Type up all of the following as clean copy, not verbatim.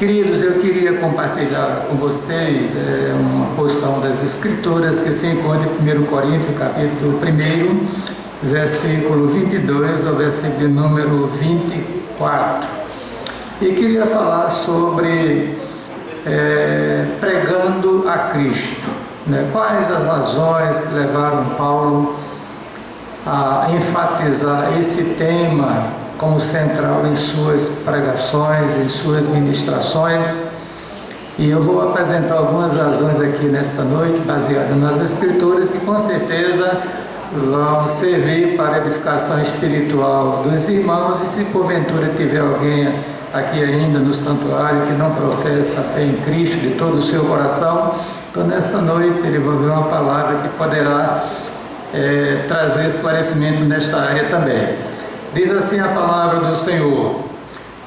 Queridos, eu queria compartilhar com vocês uma porção das Escrituras que se encontra em 1 Coríntios, capítulo 1, versículo 22 ao versículo número 24. E queria falar sobre pregando a Cristo. Quais as razões que levaram Paulo a enfatizar esse tema como central em suas pregações, em suas ministrações? E eu vou apresentar algumas razões aqui nesta noite, baseadas nas Escrituras, que com certeza vão servir para a edificação espiritual dos irmãos. E se porventura tiver alguém aqui ainda no santuário que não professa a fé em Cristo de todo o seu coração, então nesta noite ele vai ouvir uma palavra que poderá trazer esclarecimento nesta área também. Diz assim a palavra do Senhor: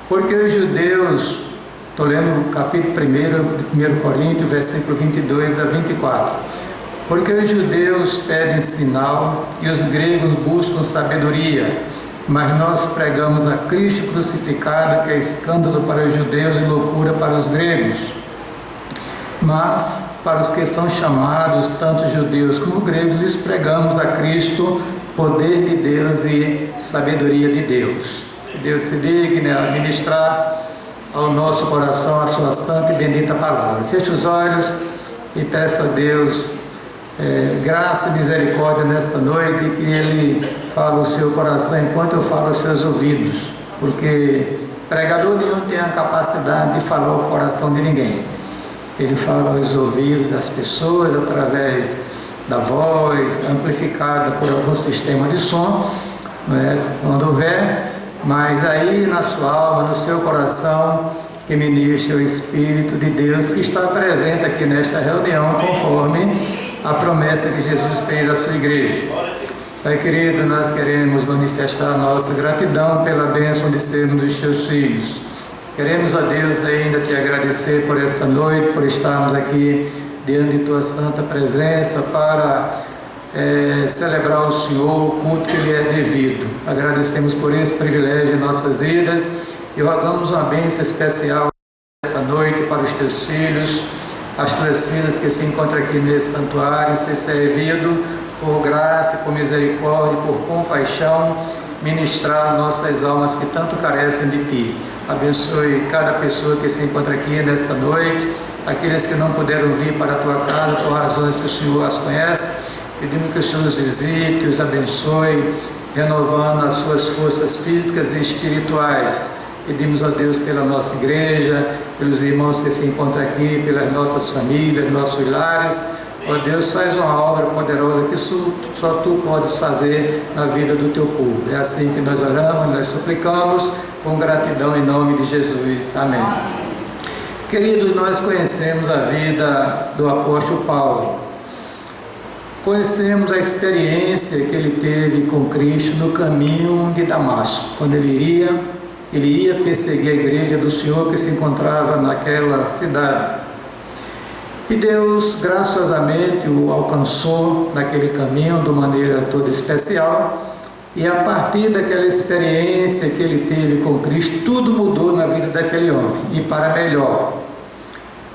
porque os judeus, estou lendo o capítulo 1 de 1 Coríntios, versículo 22 a 24, porque os judeus pedem sinal e os gregos buscam sabedoria, mas nós pregamos a Cristo crucificado, que é escândalo para os judeus e loucura para os gregos. Mas para os que são chamados, tanto judeus como gregos, lhes pregamos a Cristo, poder de Deus e sabedoria de Deus. Que Deus se digne a ministrar ao nosso coração a sua santa e bendita palavra. Feche os olhos e peça a Deus graça e misericórdia nesta noite, que Ele fale o seu coração enquanto eu falo aos seus ouvidos, porque pregador nenhum tem a capacidade de falar o coração de ninguém. Ele fala aos ouvidos das pessoas através da voz, amplificada por algum sistema de som, quando houver, mas aí na sua alma, no seu coração, que ministre o Espírito de Deus que está presente aqui nesta reunião, conforme a promessa que Jesus fez à sua igreja. Pai querido, nós queremos manifestar a nossa gratidão pela bênção de sermos os teus filhos. Queremos a Deus ainda te agradecer por esta noite, por estarmos aqui diante de tua santa presença para celebrar o Senhor, o culto que lhe é devido. Agradecemos por esse privilégio em nossas vidas e rogamos uma bênção especial esta noite para os teus filhos, as tuas filhas que se encontram aqui nesse santuário, ser servido por graça, por misericórdia, por compaixão, ministrar nossas almas que tanto carecem de ti. Abençoe cada pessoa que se encontra aqui nesta noite, aqueles que não puderam vir para a tua casa por razões que o Senhor as conhece. Pedimos que o Senhor os visite, os abençoe, renovando as suas forças físicas e espirituais. Pedimos a Deus pela nossa igreja, pelos irmãos que se encontram aqui, pelas nossas famílias, nossos lares. Ó Deus, faz uma obra poderosa que só Tu podes fazer na vida do Teu povo. É assim que nós oramos, nós suplicamos, com gratidão em nome de Jesus. Amém. Queridos, nós conhecemos a vida do apóstolo Paulo. Conhecemos a experiência que ele teve com Cristo no caminho de Damasco, quando ele ia perseguir a igreja do Senhor que se encontrava naquela cidade. E Deus graciosamente o alcançou naquele caminho de maneira toda especial, e a partir daquela experiência que ele teve com Cristo, tudo mudou na vida daquele homem, e para melhor.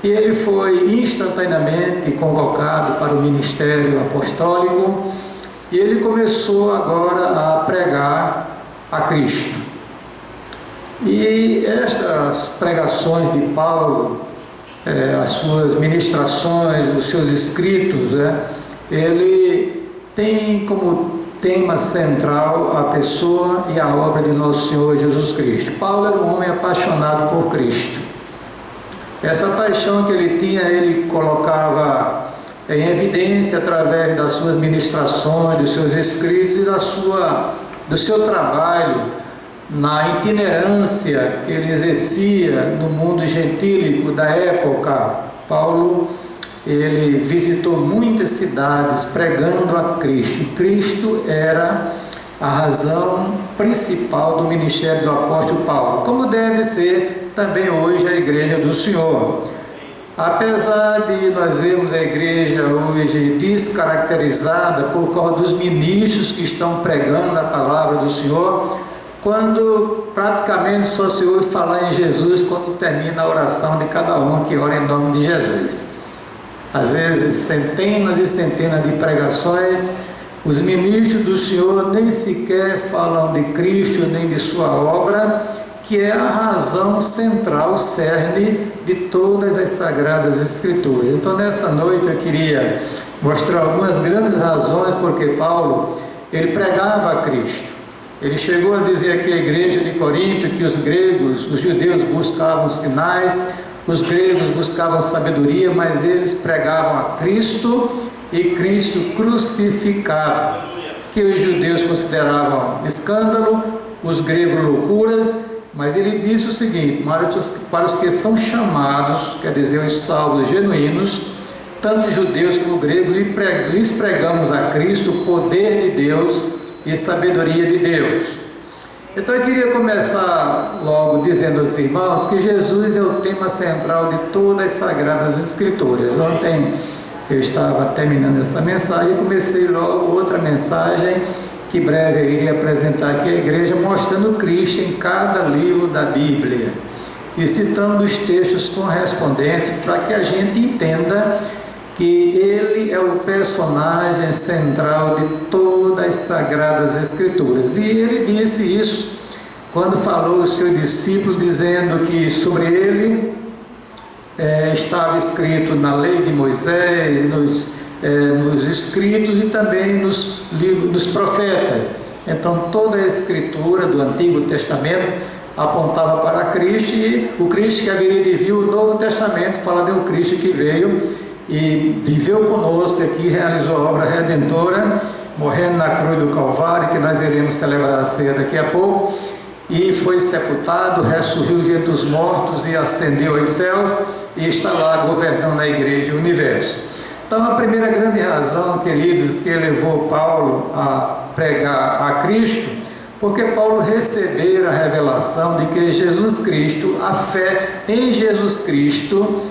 E ele foi instantaneamente convocado para o ministério apostólico, e ele começou agora a pregar a Cristo. E estas pregações de Paulo, as suas ministrações, os seus escritos, ele tem como tema central a pessoa e a obra de nosso Senhor Jesus Cristo. Paulo era um homem apaixonado por Cristo. Essa paixão que ele tinha, ele colocava em evidência através das suas ministrações, dos seus escritos e do seu trabalho na itinerância que ele exercia no mundo gentílico da época. Paulo, ele visitou muitas cidades pregando a Cristo. Cristo era a razão principal do ministério do apóstolo Paulo, como deve ser também hoje a igreja do Senhor. Apesar de nós vermos a igreja hoje descaracterizada por causa dos ministros que estão pregando a palavra do Senhor, quando praticamente só se ouve falar em Jesus quando termina a oração de cada um que ora em nome de Jesus. Às vezes centenas e centenas de pregações, os ministros do Senhor nem sequer falam de Cristo nem de sua obra, que é a razão central, cerne de todas as Sagradas Escrituras. Então, nesta noite eu queria mostrar algumas grandes razões porque Paulo, ele pregava a Cristo. Ele chegou a dizer aqui à igreja de Corinto que os gregos, os judeus buscavam sinais, os gregos buscavam sabedoria, mas eles pregavam a Cristo e Cristo crucificado, que os judeus consideravam escândalo, os gregos loucuras. Mas ele disse o seguinte: para os que são chamados, quer dizer, os salvos genuínos, tanto judeus como gregos, lhes pregamos a Cristo, poder de Deus e sabedoria de Deus. Então eu queria começar logo dizendo aos irmãos que Jesus é o tema central de todas as Sagradas Escrituras. Ontem eu estava terminando essa mensagem e comecei logo outra mensagem que breve eu iria apresentar aqui à igreja, mostrando Cristo em cada livro da Bíblia e citando os textos correspondentes para que a gente entenda que ele é o personagem central de todas as Sagradas Escrituras. E ele disse isso quando falou ao seu discípulo, dizendo que sobre ele estava escrito na lei de Moisés, nos escritos e também nos livros dos profetas. Então toda a escritura do Antigo Testamento apontava para Cristo, e o Cristo que haveria de vir. O Novo Testamento fala de um Cristo que veio e viveu conosco aqui, realizou a obra redentora, morrendo na cruz do Calvário, que nós iremos celebrar a ceia daqui a pouco, e foi sepultado, ressurgiu dentre os mortos e ascendeu aos céus e está lá governando a igreja e o universo. Então, a primeira grande razão, queridos, que levou Paulo a pregar a Cristo, porque Paulo recebeu a revelação de que Jesus Cristo, a fé em Jesus Cristo,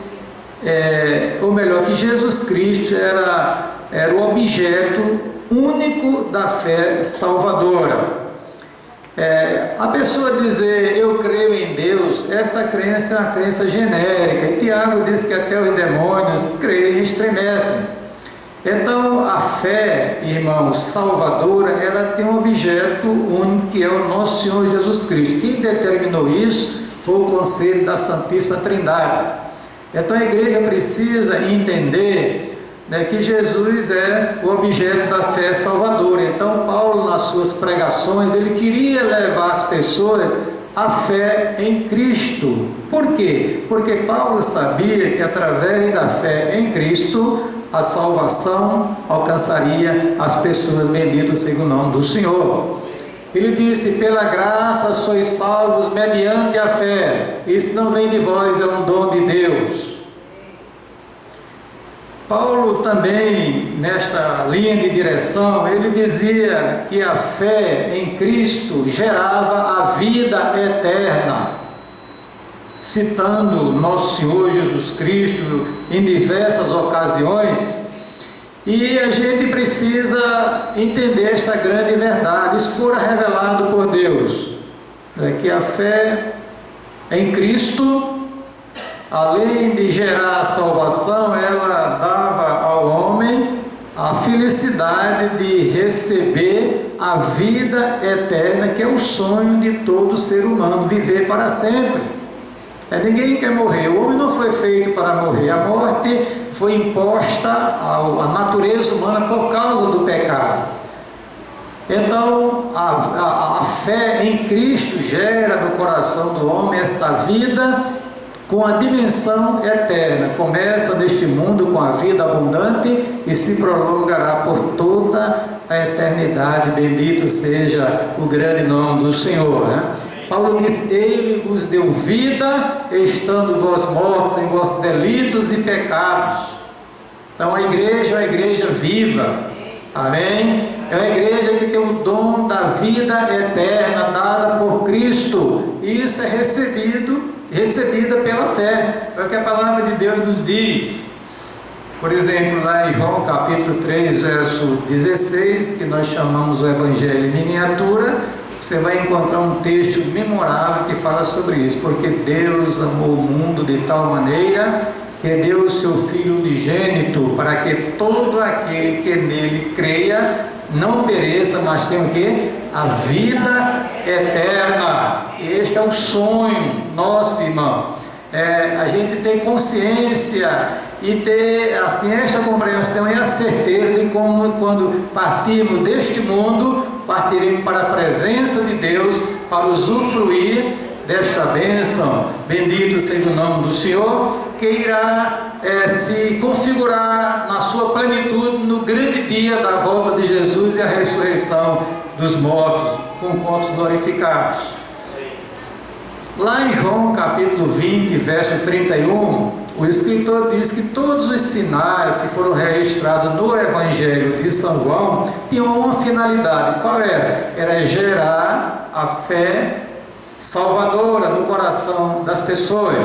ou melhor, que Jesus Cristo era o objeto único da fé salvadora. A pessoa dizer eu creio em Deus, esta crença é uma crença genérica, e Tiago diz que até os demônios creem e estremecem. Então a fé, irmãos, salvadora, ela tem um objeto único, que é o nosso Senhor Jesus Cristo. Quem determinou isso foi o conselho da Santíssima Trindade. Então a igreja precisa entender que Jesus é o objeto da fé salvadora. Então Paulo, nas suas pregações, ele queria levar as pessoas à fé em Cristo. Por quê? Porque Paulo sabia que através da fé em Cristo a salvação alcançaria as pessoas. Bendito seja o nome do Senhor. Ele disse: pela graça sois salvos mediante a fé, isso não vem de vós, é um dom de Deus. Paulo também, nesta linha de direção, ele dizia que a fé em Cristo gerava a vida eterna, citando nosso Senhor Jesus Cristo em diversas ocasiões. E a gente precisa entender esta grande verdade. Isso fora revelado por Deus, que a fé em Cristo, além de gerar a salvação, ela dava ao homem a felicidade de receber a vida eterna, que é o sonho de todo ser humano, viver para sempre. Ninguém quer morrer, o homem não foi feito para morrer, a morte foi imposta à natureza humana por causa do pecado. Então a fé em Cristo gera no coração do homem esta vida com a dimensão eterna. Começa neste mundo com a vida abundante e se prolongará por toda a eternidade. Bendito seja o grande nome do Senhor, Paulo diz: ele vos deu vida, estando vós mortos em vossos delitos e pecados. Então a igreja é uma igreja viva, amém? É uma igreja que tem o dom da vida eterna dada por Cristo, e isso é recebida pela fé. É o que a palavra de Deus nos diz. Por exemplo, lá em João capítulo 3, verso 16, que nós chamamos o Evangelho em miniatura, você vai encontrar um texto memorável que fala sobre isso, porque Deus amou o mundo de tal maneira que deu o seu Filho unigênito, para que todo aquele que nele creia não pereça, mas tenha o quê? A vida eterna. Este é o sonho nosso, irmão. A gente ter consciência e ter assim esta compreensão e a certeza de como, quando partirmos deste mundo, partiremos para a presença de Deus, para usufruir desta bênção. Bendito seja o nome do Senhor, que irá se configurar na sua plenitude no grande dia da volta de Jesus e a ressurreição dos mortos, com corpos glorificados. Lá em João capítulo 20, verso 31, o escritor diz que todos os sinais que foram registrados no Evangelho de São João tinham uma finalidade. Qual era? Era gerar a fé salvadora no coração das pessoas.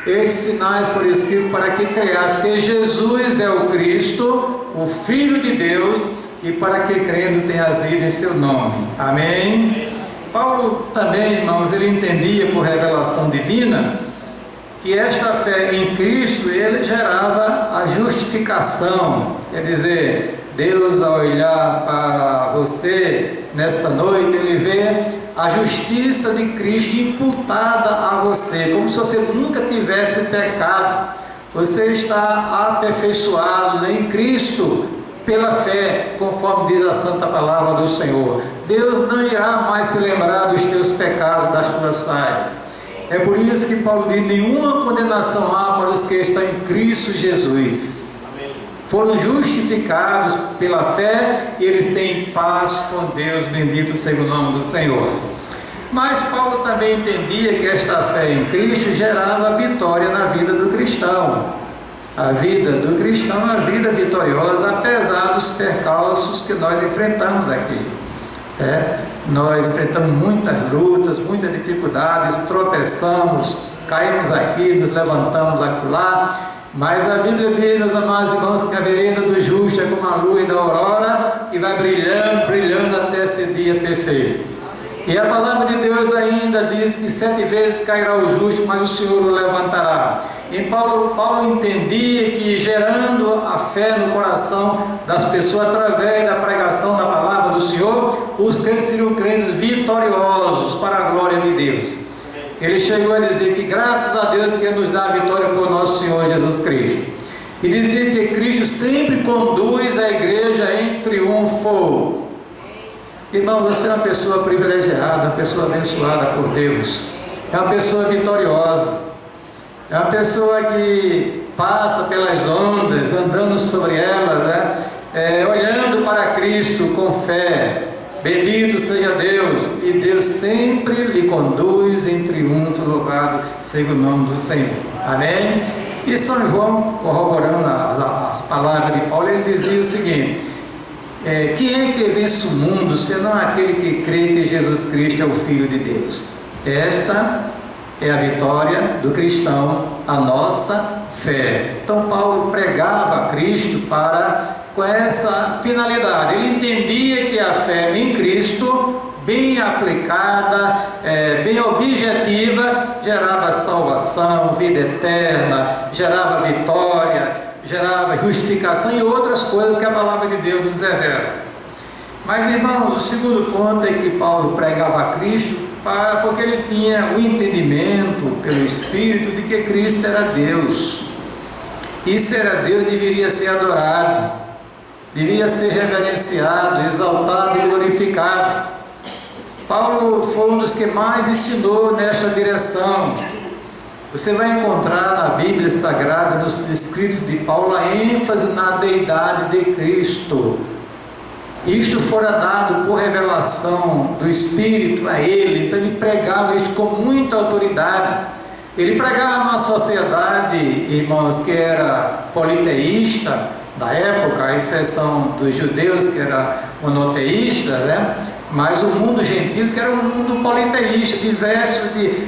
Esses sinais foram escritos para que creasse que Jesus é o Cristo, o Filho de Deus, e para que crendo tenha vida em seu nome. Amém? Paulo também, irmãos, ele entendia por revelação divina que esta fé em Cristo, ele gerava a justificação. Quer dizer, Deus, ao olhar para você nesta noite, ele vê a justiça de Cristo imputada a você, como se você nunca tivesse pecado. Você está aperfeiçoado em Cristo pela fé, conforme diz a santa palavra do Senhor. Deus não irá mais se lembrar dos teus pecados, das tuas falhas. É por isso que Paulo diz: nenhuma condenação há para os que estão em Cristo Jesus. Foram justificados pela fé e eles têm paz com Deus. Bendito seja o nome do Senhor. Mas Paulo também entendia que esta fé em Cristo gerava vitória na vida do cristão. A vida do cristão é uma vida vitoriosa, apesar dos percalços que nós enfrentamos aqui. Nós enfrentamos muitas lutas, muitas dificuldades, tropeçamos, caímos aqui, nos levantamos acolá, mas a Bíblia diz, meus amados irmãos, que a vereda do justo é como a luz da aurora, que vai brilhando, brilhando até esse dia perfeito. E a palavra de Deus ainda diz que 7 vezes cairá o justo, mas o Senhor o levantará. E Paulo entendia que, gerando a fé no coração das pessoas através da pregação da palavra do Senhor, os crentes seriam crentes vitoriosos para a glória de Deus. Ele chegou a dizer que graças a Deus que nos dá a vitória por nosso Senhor Jesus Cristo. E dizia que Cristo sempre conduz a igreja em triunfo. Irmão, você é uma pessoa privilegiada, uma pessoa abençoada por Deus. É uma pessoa vitoriosa. É uma pessoa que passa pelas ondas, andando sobre elas, olhando para Cristo com fé. Bendito seja Deus, e Deus sempre lhe conduz em triunfo, louvado seja o nome do Senhor. Amém? E São João, corroborando as palavras de Paulo, ele dizia o seguinte: quem é que vence o mundo, senão aquele que crê que Jesus Cristo é o Filho de Deus? Esta é a vitória do cristão, a nossa fé. Então Paulo pregava a Cristo com essa finalidade. Ele entendia que a fé em Cristo, bem aplicada, bem objetiva, gerava salvação, vida eterna, gerava vitória, gerava justificação e outras coisas que a palavra de Deus nos revela. Mas, irmãos, o segundo ponto é que Paulo pregava a Cristo porque ele tinha o entendimento pelo Espírito de que Cristo era Deus. E se era Deus, deveria ser adorado, deveria ser reverenciado, exaltado e glorificado. Paulo foi um dos que mais ensinou nesta direção. Você vai encontrar na Bíblia Sagrada, nos escritos de Paulo, a ênfase na deidade de Cristo. Isto fora dado por revelação do Espírito a ele, então ele pregava isso com muita autoridade. Ele pregava numa sociedade, irmãos, que era politeísta da época, à exceção dos judeus, que eram monoteístas, mas o mundo gentil, que era um mundo politeísta,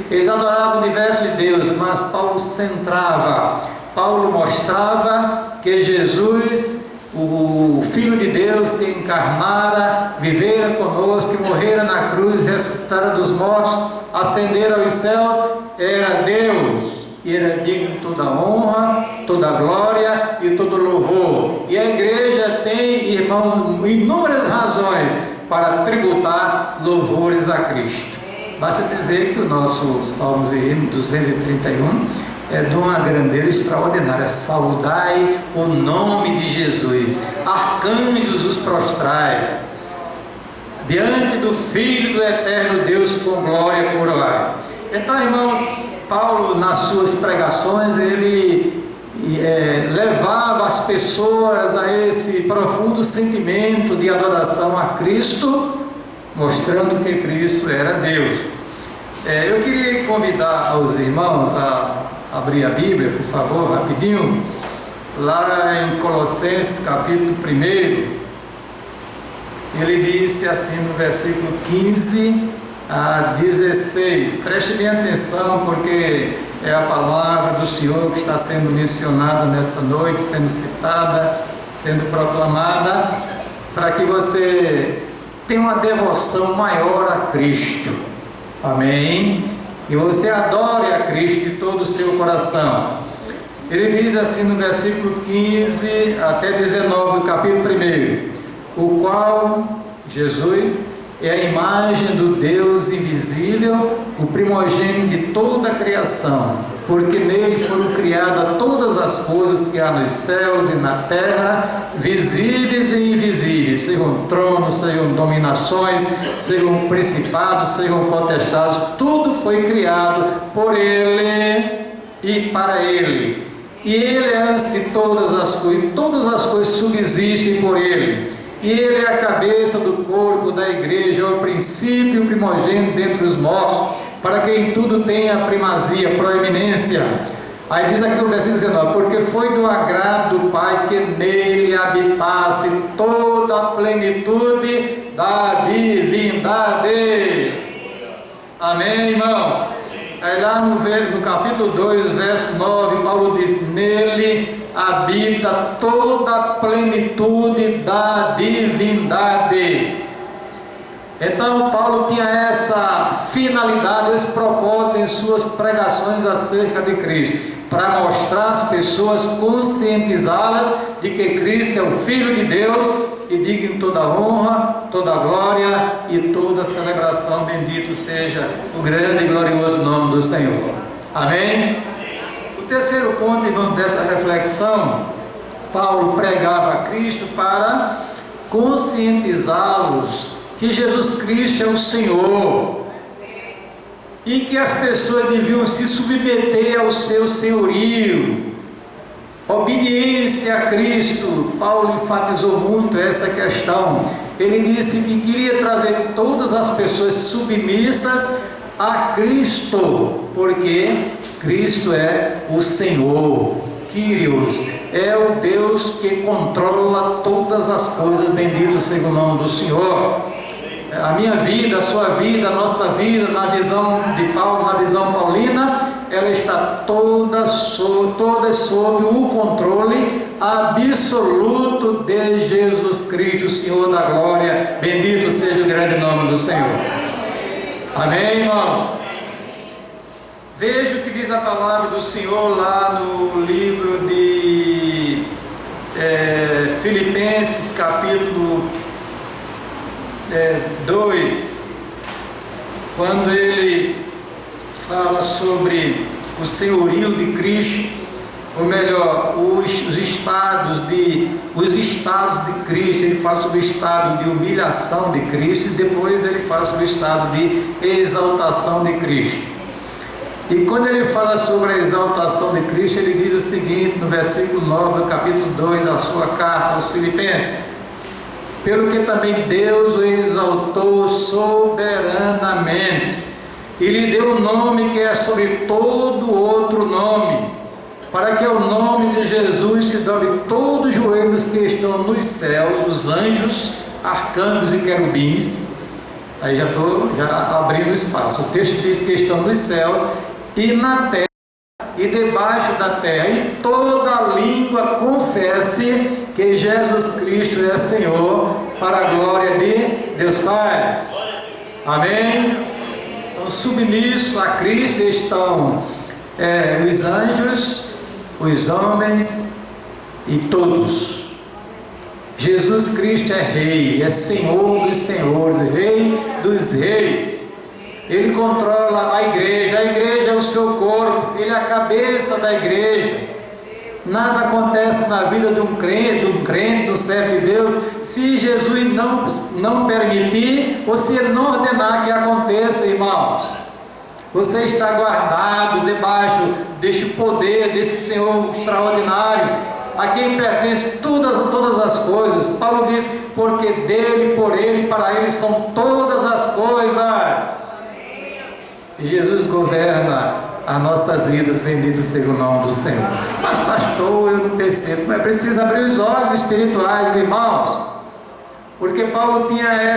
eles adoravam diversos deuses, mas Paulo centrava, Paulo mostrava que Jesus, o Filho de Deus que encarnara, vivera conosco, que morrera na cruz, ressuscitara dos mortos, ascendera aos céus, era Deus, e era digno de toda honra, toda glória e todo louvor. E a igreja tem, irmãos, inúmeras razões para tributar louvores a Cristo. Basta dizer que o nosso Salmos e Hino 231 é de uma grandeza extraordinária. Saudai o nome de Jesus, arcanjos os prostrais, diante do Filho do eterno Deus com glória coroai. Então, irmãos, Paulo, nas suas pregações, ele levava as pessoas a esse profundo sentimento de adoração a Cristo, mostrando que Cristo era Deus. Eu queria convidar os irmãos a abrir a Bíblia, por favor, rapidinho, lá em Colossenses capítulo 1, ele disse assim no versículo 15 a 16, preste bem atenção, porque é a palavra do Senhor que está sendo mencionada nesta noite, sendo citada, sendo proclamada, para que você tenha uma devoção maior a Cristo, amém? E você adore a Cristo de todo o seu coração. Ele diz assim no versículo 15 até 19 do capítulo 1, o qual, Jesus, é a imagem do Deus invisível, o primogênito de toda a criação, porque nele foram criadas todas as coisas que há nos céus e na terra, visíveis e invisíveis, sejam tronos, sejam dominações, sejam principados, sejam potestades, tudo foi criado por ele e para ele. E ele é antes de todas as coisas subsistem por ele. E ele é a cabeça do corpo da igreja, é o princípio e o primogênito dentre os mortos, para que em tudo tenha primazia, proeminência. Aí diz aqui no versículo 19, porque foi do agrado do Pai que nele habitasse toda a plenitude da divindade. Amém, irmãos? Aí lá no capítulo 2, verso 9, Paulo diz, nele habita toda a plenitude da divindade. Então Paulo tinha essa finalidade, esse propósito em suas pregações acerca de Cristo, para mostrar às pessoas, conscientizá-las de que Cristo é o Filho de Deus e digno de toda honra, toda glória e toda celebração. Bendito seja o grande e glorioso nome do Senhor. Amém? O terceiro ponto, irmão, dessa reflexão, Paulo pregava a Cristo para conscientizá-los que Jesus Cristo é o Senhor e que as pessoas deviam se submeter ao seu senhorio, obediência a Cristo. Paulo enfatizou muito essa questão. Ele disse que queria trazer todas as pessoas submissas a Cristo, porque Cristo é o Senhor, Kyrios, é o Deus que controla todas as coisas. Bendito seja o nome do Senhor. A minha vida, a sua vida, a nossa vida, na visão de Paulo, na visão paulina, ela está toda sob o controle absoluto de Jesus Cristo, o Senhor da glória. Bendito seja o grande nome do Senhor. Amém, irmãos? Veja o que diz a palavra do Senhor lá no livro de Filipenses, capítulo 2, quando ele fala sobre o senhorio de Cristo, ou melhor, os estados de Cristo. Ele fala sobre o estado de humilhação de Cristo e depois ele fala sobre o estado de exaltação de Cristo. E quando ele fala sobre a exaltação de Cristo, ele diz o seguinte no versículo 9 do capítulo 2 da sua carta aos Filipenses: pelo que também Deus o exaltou soberanamente e lhe deu um nome que é sobre todo outro nome, para que ao nome de Jesus se dobre todos os joelhos que estão nos céus, os anjos, arcanjos e querubins. Aí já estou abrindo espaço. O texto diz que estão nos céus, e na terra e debaixo da terra, e toda língua confesse que Jesus Cristo é Senhor, para a glória de Deus Pai. Amém? Então, submisso a Cristo estão os anjos, os homens e todos. Jesus Cristo é Rei, é Senhor dos senhores, Rei dos reis. Ele controla a igreja é o seu corpo, Ele é a cabeça da igreja. Nada acontece na vida de um crente, do servo de Deus, se Jesus não permitir, ou se Ele não ordenar que aconteça, irmãos. Você está guardado debaixo deste poder, desse Senhor extraordinário, a quem pertence todas as coisas. Paulo diz, porque dele, por ele e para ele são todas as coisas. E Jesus governa as nossas vidas, bendito seja o nome do Senhor. Mas pastor, eu não percebo, mas precisa abrir os olhos espirituais, irmãos, porque Paulo tinha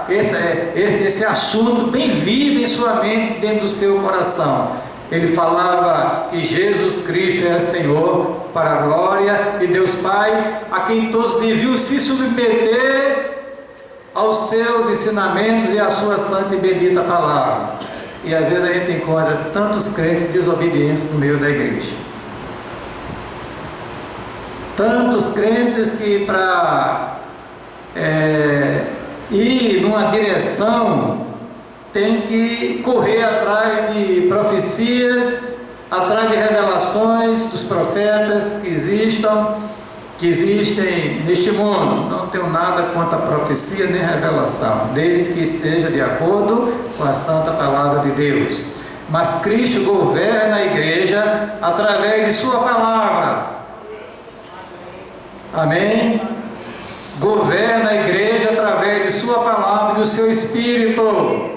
esse assunto bem vivo em sua mente, dentro do seu coração. Ele falava que Jesus Cristo é Senhor, para a glória de Deus Pai, a quem todos deviam se submeter aos seus ensinamentos e à sua santa e bendita palavra. E às vezes a gente encontra tantos crentes desobedientes no meio da igreja. Tantos crentes que para ir numa direção tem que correr atrás de profecias, atrás de revelações dos profetas que existem neste mundo. Não tenho nada contra a profecia nem revelação, desde que esteja de acordo com a santa palavra de Deus. Mas Cristo governa a igreja através de sua palavra. Amém? Governa a igreja através de sua palavra e do seu Espírito.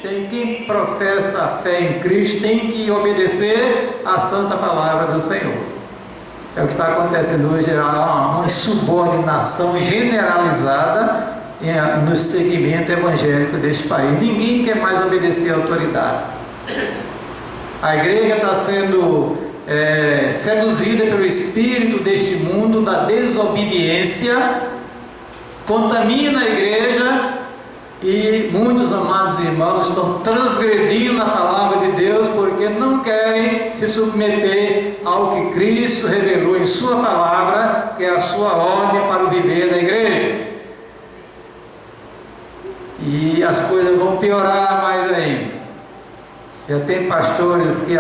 Quem professa a fé em Cristo tem que obedecer à santa palavra do Senhor. É o que está acontecendo hoje, uma insubordinação generalizada no segmento evangélico deste país. Ninguém quer mais obedecer à autoridade. A igreja está sendo seduzida pelo espírito deste mundo da desobediência, contamina a igreja, e muitos amados irmãos estão transgredindo a palavra de Deus porque não querem se submeter ao que Cristo revelou em sua palavra, que é a sua ordem para o viver da igreja. E as coisas vão piorar mais ainda. Já tem pastores que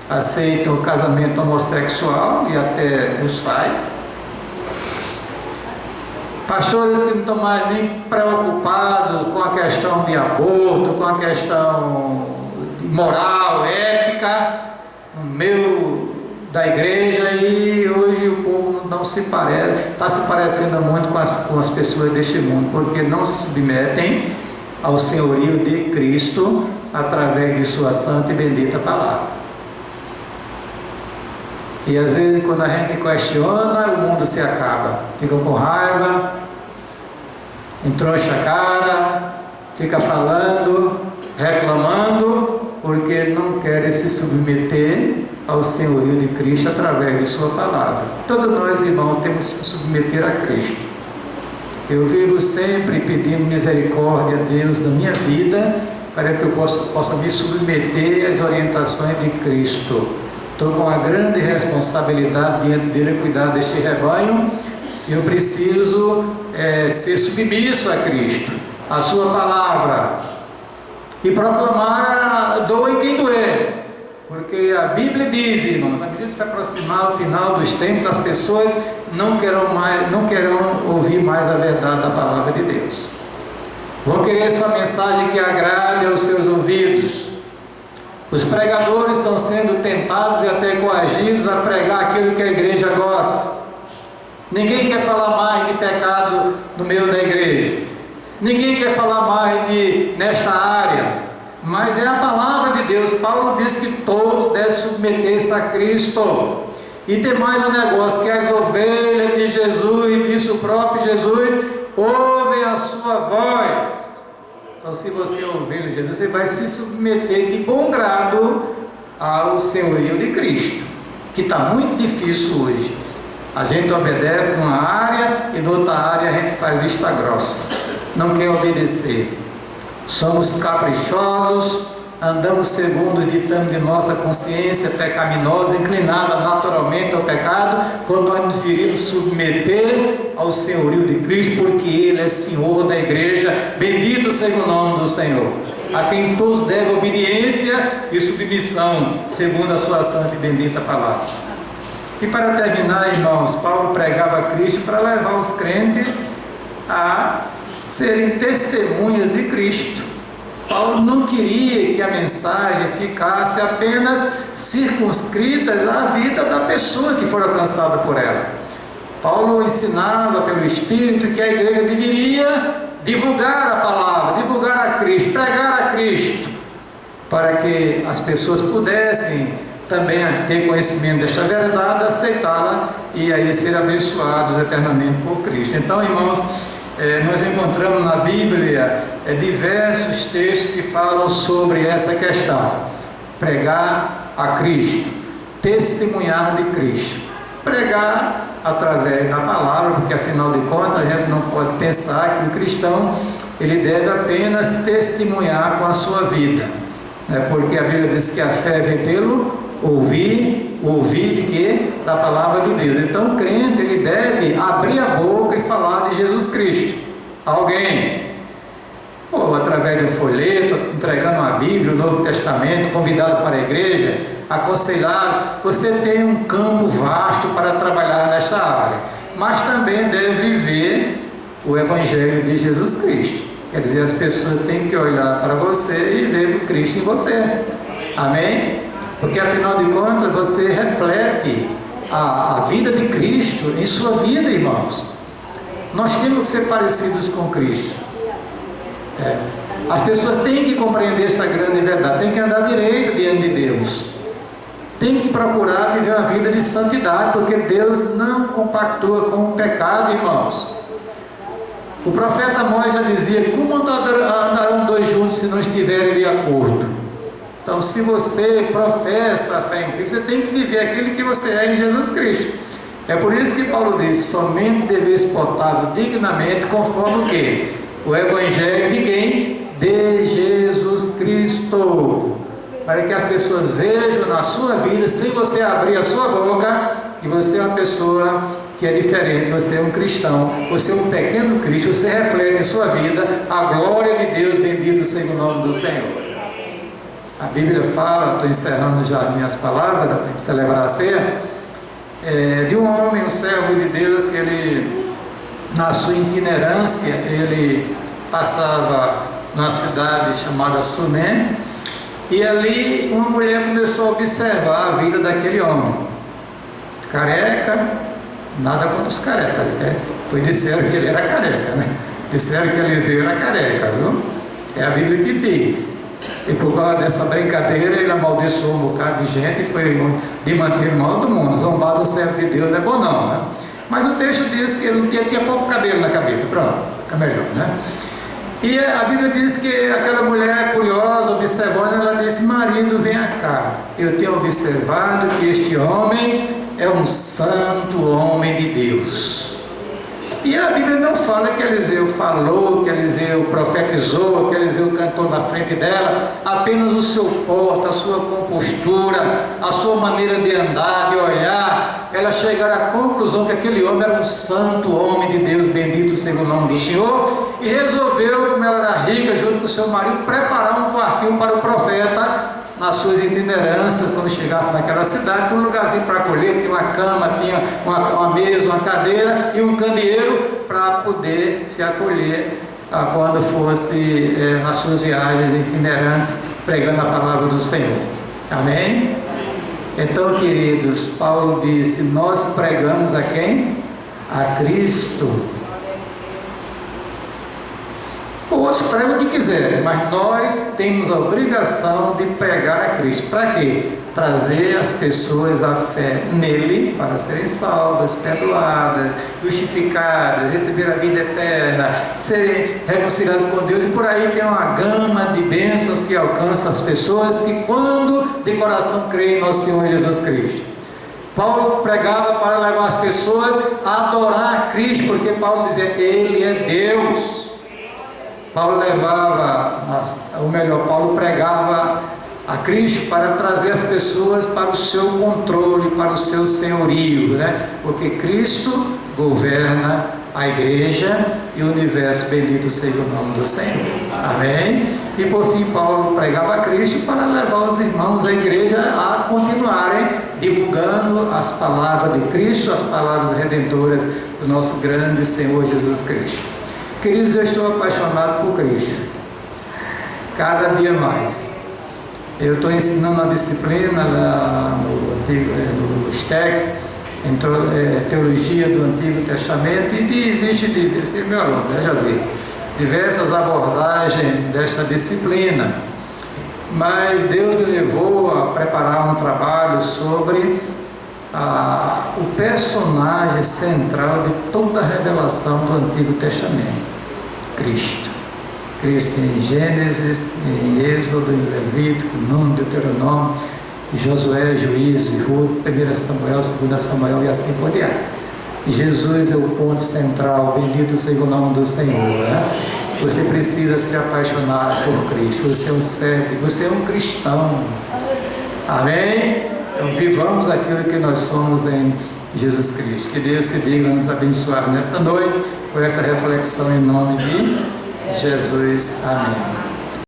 aceitam o casamento homossexual e até os faz. Pastores que não estão mais nem preocupados com a questão de aborto, com a questão moral, ética, no meio da igreja, e hoje o povo não se parece, está se parecendo muito com as pessoas deste mundo, porque não se submetem ao senhorio de Cristo através de sua santa e bendita palavra. E às vezes quando a gente questiona, o mundo se acaba, fica com raiva, entroncha a cara, fica falando, reclamando, porque não querem se submeter ao senhorio de Cristo através de sua palavra. Todos nós, irmãos, temos que se submeter a Cristo. Eu vivo sempre pedindo misericórdia a Deus na minha vida, para que eu possa me submeter às orientações de Cristo. Estou com uma grande responsabilidade diante dele, cuidar deste rebanho. Eu preciso ser submisso a Cristo, a sua palavra, e proclamar doa em quem doer, porque a Bíblia diz, irmãos, na medida que se aproximar o final dos tempos, as pessoas não quererão ouvir mais a verdade da palavra de Deus, vão querer sua mensagem que agrade aos seus ouvidos. Os pregadores estão sendo tentados e até coagidos a pregar aquilo que a igreja gosta. Ninguém quer falar mais de pecado no meio da igreja. Ninguém quer falar mais nesta área. Mas é a palavra de Deus. Paulo diz que todos devem submeter-se a Cristo. E tem mais um negócio, que as ovelhas de Jesus, disse o próprio Jesus, ouvem a sua voz. Então, se você é ovelha de Jesus, você vai se submeter de bom grado ao senhorio de Cristo, que está muito difícil hoje. A gente obedece numa área e noutra área a gente faz vista grossa, não quer obedecer. Somos caprichosos, andamos segundo o ditame de nossa consciência pecaminosa, inclinada naturalmente ao pecado, quando nós nos deveríamos submeter ao senhorio de Cristo, porque Ele é Senhor da igreja. Bendito seja o nome do Senhor, a quem todos devem obediência e submissão, segundo a sua santa e bendita palavra. E para terminar, irmãos, Paulo pregava Cristo para levar os crentes a serem testemunhas de Cristo. Paulo não queria que a mensagem ficasse apenas circunscrita à vida da pessoa que for alcançada por ela. Paulo ensinava pelo Espírito que a igreja deveria divulgar a palavra, divulgar a Cristo, pregar a Cristo, para que as pessoas pudessem também ter conhecimento desta verdade, aceitá-la e aí ser abençoados eternamente por Cristo. Então, irmãos, nós encontramos na Bíblia diversos textos que falam sobre essa questão: pregar a Cristo, testemunhar de Cristo, pregar através da palavra, porque afinal de contas a gente não pode pensar que o cristão ele deve apenas testemunhar com a sua vida, né? Porque a Bíblia diz que a fé vem pelo ouvir de quê? Da palavra de Deus. Então o crente ele deve abrir a boca e falar de Jesus Cristo a alguém, ou através de um folheto, entregando a Bíblia, o Novo Testamento, convidado para a igreja, aconselhado. Você tem um campo vasto para trabalhar nesta área, mas também deve viver o Evangelho de Jesus Cristo. Quer dizer, as pessoas têm que olhar para você e ver o Cristo em você. Amém? Porque afinal de contas você reflete a vida de Cristo em sua vida, irmãos. Nós temos que ser parecidos com Cristo. As pessoas têm que compreender essa grande verdade, têm que andar direito diante de Deus, têm que procurar viver uma vida de santidade, porque Deus não compactua com o pecado, irmãos. O profeta Amós já dizia: como andarão dois juntos se não estiverem de acordo? Então, se você professa a fé em Cristo, você tem que viver aquilo que você é em Jesus Cristo. É por isso que Paulo diz: somente deveis portar-vos dignamente, conforme o quê? O Evangelho de quem? De Jesus Cristo. Para que as pessoas vejam na sua vida, sem você abrir a sua boca, que você é uma pessoa que é diferente, você é um cristão, você é um pequeno Cristo, você reflete em sua vida a glória de Deus. Bendito seja o nome do Senhor. A Bíblia fala, estou encerrando já minhas palavras para celebrar a ceia, de um homem, um servo de Deus, que ele, na sua itinerância, ele passava numa cidade chamada Sunem, e ali uma mulher começou a observar a vida daquele homem, careca, nada contra os carecas, disseram que ele era careca, né? Disseram que Eliseu era careca, viu? É a Bíblia que diz. E por causa dessa brincadeira ele amaldiçoou um bocado de gente e foi de manter o mal do mundo. Zombar do servo de Deus não é bom não, né? Mas o texto diz que ele tinha pouco cabelo na cabeça. Pronto, fica melhor, né? E a Bíblia diz que aquela mulher curiosa, observando, ela disse: marido, venha cá, eu tenho observado que este homem é um santo homem de Deus. E a Bíblia não fala que Eliseu falou, que Eliseu profetizou, que Eliseu cantou na frente dela. Apenas o seu porte, a sua compostura, a sua maneira de andar, de olhar, ela chegaram à conclusão que aquele homem era um santo homem de Deus, bendito seja o nome do Senhor, e resolveu, como ela era rica, junto com o seu marido, preparar um quartinho para o profeta nas suas itinerâncias. Quando chegasse naquela cidade, tinha um lugarzinho para acolher, tinha uma cama, tinha uma mesa, uma cadeira e um candeeiro para poder se acolher quando fosse nas suas viagens itinerantes, pregando a palavra do Senhor. Amém? Então, queridos, Paulo disse: nós pregamos a quem? A Cristo. Outros pregam o que quiserem, mas nós temos a obrigação de pregar a Cristo. Para quê? trazer as pessoas à fé nele para serem salvas, perdoadas, justificadas, receber a vida eterna, serem reconciliados com Deus, e por aí tem uma gama de bênçãos que alcança as pessoas que, quando de coração creem em nosso Senhor Jesus Cristo. Paulo pregava para levar as pessoas a adorar a Cristo, porque Paulo dizia: Ele é Deus. Paulo pregava a Cristo para trazer as pessoas para o seu controle, para o seu senhorio, né? Porque Cristo governa a igreja e o universo. Bendito seja o nome do Senhor. Amém? E por fim, Paulo pregava a Cristo para levar os irmãos da igreja a continuarem divulgando as palavras de Cristo, as palavras redentoras do nosso grande Senhor Jesus Cristo. Queridos, eu estou apaixonado por Cristo, cada dia mais. Eu estou ensinando a disciplina no STEC, Teologia do Antigo Testamento, e existe diversas abordagens desta disciplina, mas Deus me levou a preparar um trabalho sobre o personagem central de toda a revelação do Antigo Testamento: Cristo. Cristo em Gênesis, em Êxodo, em Levítico, Número, Deuteronômio, Josué, Juízes, Ruth, 1 Samuel, 2 Samuel e assim por diante. Jesus é o ponto central. Bendito seja o nome do Senhor, né? Você precisa ser apaixonado por Cristo. Você é um servo, você é um cristão. Amém? Então vivamos aquilo que nós somos em Jesus Cristo. Que Deus se diga nos abençoar nesta noite com essa reflexão em nome de Jesus. Amém.